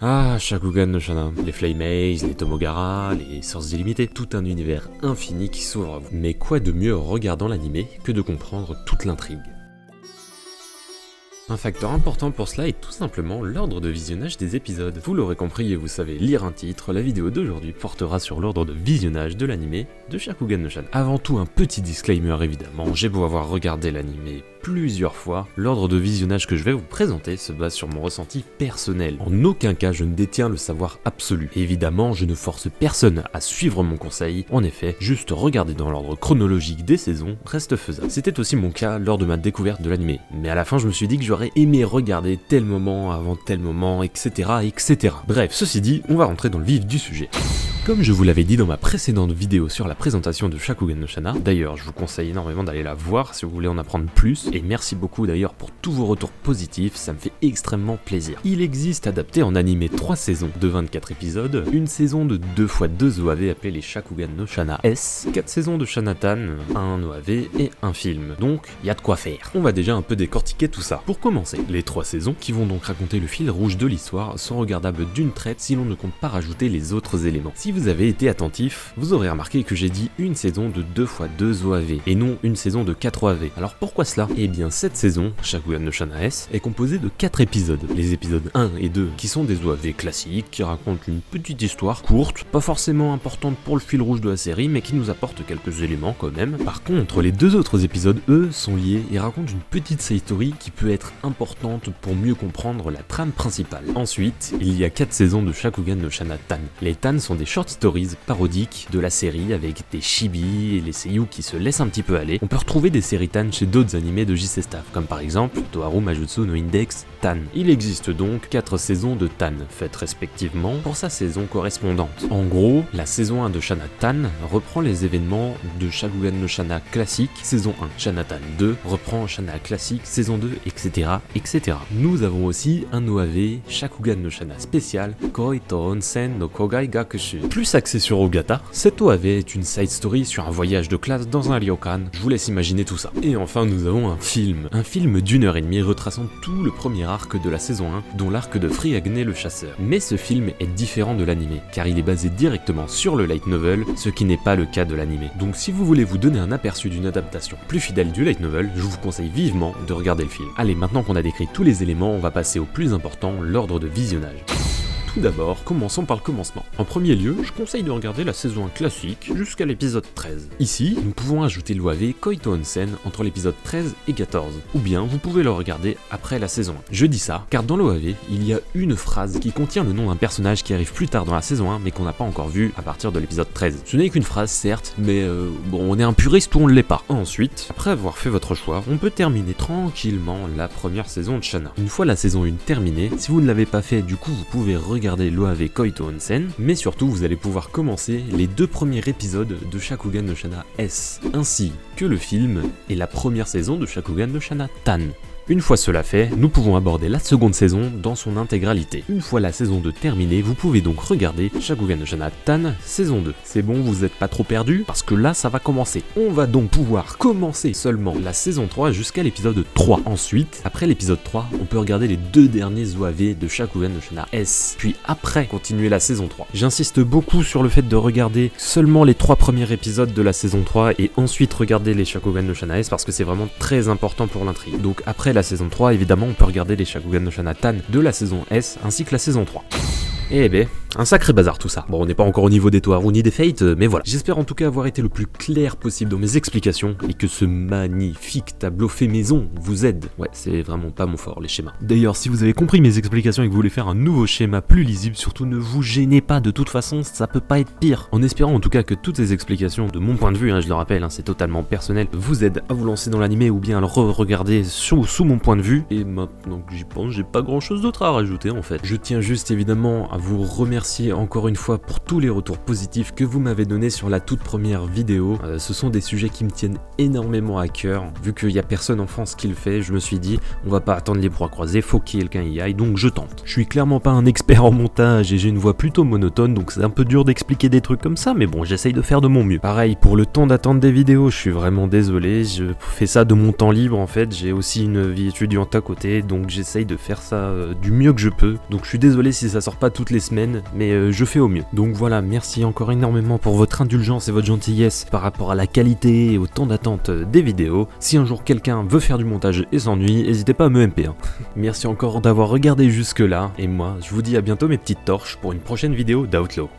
Ah, Shakugan no Shana, les Flame Maze, les Tomogara, les Sources illimitées, tout un univers infini qui s'ouvre à vous. Mais quoi de mieux en regardant l'animé que de comprendre toute l'intrigue? Un facteur important pour cela est tout simplement l'ordre de visionnage des épisodes. Vous l'aurez compris et vous savez lire un titre, la vidéo d'aujourd'hui portera sur l'ordre de visionnage de l'animé de Shakugan no Shana. Avant tout, un petit disclaimer évidemment, j'ai beau avoir regardé l'animé plusieurs fois, l'ordre de visionnage que je vais vous présenter se base sur mon ressenti personnel. En aucun cas je ne détiens le savoir absolu. Et évidemment, je ne force personne à suivre mon conseil, en effet, juste regarder dans l'ordre chronologique des saisons reste faisable. C'était aussi mon cas lors de ma découverte de l'animé, mais à la fin je me suis dit que j'aurais aimé regarder tel moment avant tel moment, etc. etc. Bref, ceci dit, on va rentrer dans le vif du sujet. Comme je vous l'avais dit dans ma précédente vidéo sur la présentation de Shakugan no Shana, d'ailleurs je vous conseille énormément d'aller la voir si vous voulez en apprendre plus, et merci beaucoup d'ailleurs pour tous vos retours positifs, ça me fait extrêmement plaisir. Il existe adapté en animé 3 saisons de 24 épisodes, une saison de 2x2 OAV appelée les Shakugan no Shana S, 4 saisons de Shanatan, un OAV et un film, donc il y a de quoi faire. On va déjà un peu décortiquer tout ça. Pour commencer, les 3 saisons, qui vont donc raconter le fil rouge de l'histoire, sont regardables d'une traite si l'on ne compte pas rajouter les autres éléments. Si vous avez été attentif, vous aurez remarqué que j'ai dit une saison de 2x2 OAV, et non une saison de 4 OAV. Alors pourquoi cela? Eh bien cette saison, Shakugan no Shana S, est composée de 4 épisodes. Les épisodes 1 et 2, qui sont des OAV classiques, qui racontent une petite histoire courte, pas forcément importante pour le fil rouge de la série, mais qui nous apporte quelques éléments quand même. Par contre, les 2 autres épisodes, eux, sont liés et racontent une petite side story qui peut être importante pour mieux comprendre la trame principale. Ensuite, il y a 4 saisons de Shakugan no Shana Tan. Les Tan sont des short stories parodiques de la série avec des chibi et les seiyuu qui se laissent un petit peu aller. On peut retrouver des séries Tan chez d'autres animés de JC Staff, comme par exemple Toharu Majutsu no Index Tan. Il existe donc 4 saisons de Tan, faites respectivement pour sa saison correspondante. En gros, la saison 1 de Shana Tan reprend les événements de Shakugan no Shana classique, saison 1. Shana Tan 2 reprend Shana classique, saison 2, etc. etc. Nous avons aussi un OAV Shakugan no Shana spécial, Koito Onsen no Kogai Gakushu. Plus axé sur Ogata, cet OAV est une side story sur un voyage de classe dans un ryokan, je vous laisse imaginer tout ça. Et enfin nous avons un film d'1h30 retraçant tout le premier arc de la saison 1, dont l'arc de Friagne le chasseur. Mais ce film est différent de l'animé, car il est basé directement sur le light novel, ce qui n'est pas le cas de l'animé. Donc si vous voulez vous donner un aperçu d'une adaptation plus fidèle du light novel, je vous conseille vivement de regarder le film. Allez, maintenant qu'on a décrit tous les éléments, on va passer au plus important, l'ordre de visionnage. Tout d'abord, commençons par le commencement. En premier lieu, je conseille de regarder la saison 1 classique jusqu'à l'épisode 13. Ici, nous pouvons ajouter l'OAV Koito Onsen entre l'épisode 13 et 14, ou bien vous pouvez le regarder après la saison 1. Je dis ça, car dans l'OAV, il y a une phrase qui contient le nom d'un personnage qui arrive plus tard dans la saison 1, mais qu'on n'a pas encore vu à partir de l'épisode 13. Ce n'est qu'une phrase, certes, mais bon, on est un puriste ou on ne l'est pas. Ensuite, après avoir fait votre choix, on peut terminer tranquillement la première saison de Shana. Une fois la saison 1 terminée, si vous ne l'avez pas fait, du coup vous pouvez regarder l'OAV Koito Onsen, mais surtout vous allez pouvoir commencer les 2 premiers épisodes de Shakugan no Shana S, ainsi que le film et la première saison de Shakugan no Shana Tan. Une fois cela fait, nous pouvons aborder la seconde saison dans son intégralité. Une fois la saison 2 terminée, vous pouvez donc regarder Shakugan no Shana Tan saison 2. C'est bon, vous n'êtes pas trop perdu parce que là ça va commencer. On va donc pouvoir commencer seulement la saison 3 jusqu'à l'épisode 3. Ensuite, après l'épisode 3, on peut regarder les 2 derniers OAV de Shakugan no Shana S, puis après continuer la saison 3. J'insiste beaucoup sur le fait de regarder seulement les 3 premiers épisodes de la saison 3 et ensuite regarder les Shakugan no Shana S parce que c'est vraiment très important pour l'intrigue. Donc après la saison 3, évidemment, on peut regarder les Shakugan no Shana Tan de la saison S ainsi que la saison 3. Eh ben, un sacré bazar tout ça. Bon, on n'est pas encore au niveau des Toharu ni des Fate, mais voilà. J'espère en tout cas avoir été le plus clair possible dans mes explications et que ce magnifique tableau fait maison vous aide. Ouais, c'est vraiment pas mon fort, les schémas. D'ailleurs, si vous avez compris mes explications et que vous voulez faire un nouveau schéma plus lisible, surtout ne vous gênez pas, de toute façon, ça peut pas être pire. En espérant en tout cas que toutes ces explications, de mon point de vue, je le rappelle, c'est totalement personnel, vous aident à vous lancer dans l'animé ou bien à le re-regarder sous mon point de vue. Et maintenant que j'y pense, j'ai pas grand chose d'autre à rajouter en fait. Je tiens juste évidemment à vous remercier remercier encore une fois pour tous les retours positifs que vous m'avez donnés sur la toute première vidéo. Ce sont des sujets qui me tiennent énormément à cœur. Vu qu'il n'y a personne en France qui le fait, je me suis dit, on va pas attendre les bras croisés, faut que quelqu'un y aille, donc je tente. Je suis clairement pas un expert en montage et j'ai une voix plutôt monotone, donc c'est un peu dur d'expliquer des trucs comme ça, mais bon, j'essaye de faire de mon mieux. Pareil, pour le temps d'attente des vidéos, je suis vraiment désolé, je fais ça de mon temps libre en fait, j'ai aussi une vie étudiante à côté, donc j'essaye de faire ça du mieux que je peux. Donc je suis désolé si ça sort pas toutes les semaines, mais je fais au mieux. Donc voilà, merci encore énormément pour votre indulgence et votre gentillesse par rapport à la qualité et au temps d'attente des vidéos. Si un jour quelqu'un veut faire du montage et s'ennuie, n'hésitez pas à me MP. Merci encore d'avoir regardé jusque là, et moi je vous dis à bientôt mes petites torches pour une prochaine vidéo d'Outlaw.